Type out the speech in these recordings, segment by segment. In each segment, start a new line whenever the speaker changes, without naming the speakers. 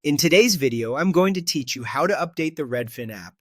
In today's video, I'm going to teach you how to update the Redfin app.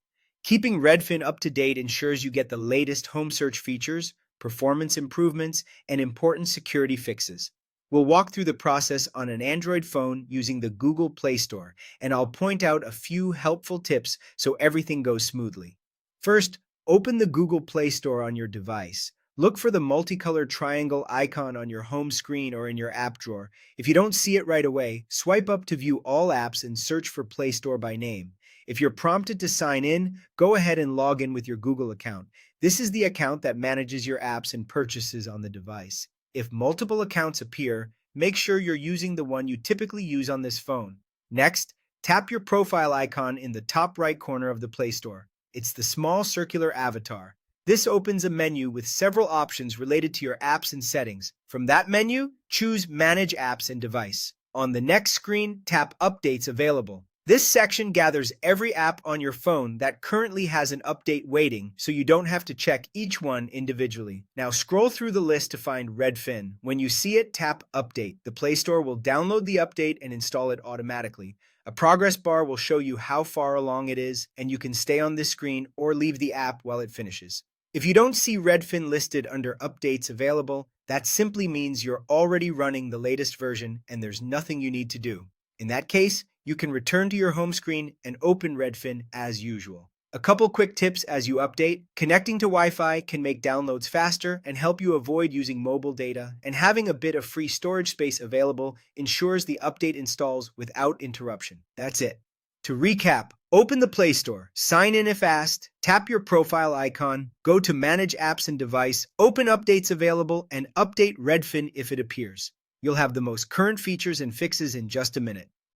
Keeping Redfin up to date ensures you get the latest home search features, performance improvements, and important security fixes. We'll walk through the process on an Android phone using the Google Play Store, and I'll point out a few helpful tips so everything goes smoothly. First, open the Google Play Store on your device. Look for the multicolored triangle icon on your home screen or in your app drawer. If you don't see it right away, swipe up to view all apps and search for Play Store by name. If you're prompted to sign in, go ahead and log in with your Google account. This is the account that manages your apps and purchases on the device. If multiple accounts appear, make sure you're using the one you typically use on this phone. Next, tap your profile icon in the top right corner of the Play Store. It's the small circular avatar. This opens a menu with several options related to your apps and settings. From that menu, choose Manage Apps and Device. On the next screen, tap Updates Available. This section gathers every app on your phone that currently has an update waiting, so you don't have to check each one individually. Now scroll through the list to find Redfin. When you see it, tap Update. The Play Store will download the update and install it automatically. A progress bar will show you how far along it is, and you can stay on this screen or leave the app while it finishes. If you don't see Redfin listed under Updates Available, that simply means you're already running the latest version and there's nothing you need to do. In that case, you can return to your home screen and open Redfin as usual. A couple quick tips as you update. Connecting to Wi-Fi can make downloads faster and help you avoid using mobile data, and having a bit of free storage space available ensures the update installs without interruption. That's it. To recap, open the Play Store, sign in if asked, tap your profile icon, go to Manage Apps and Device, open Updates Available, and update Redfin if it appears. You'll have the most current features and fixes in just a minute.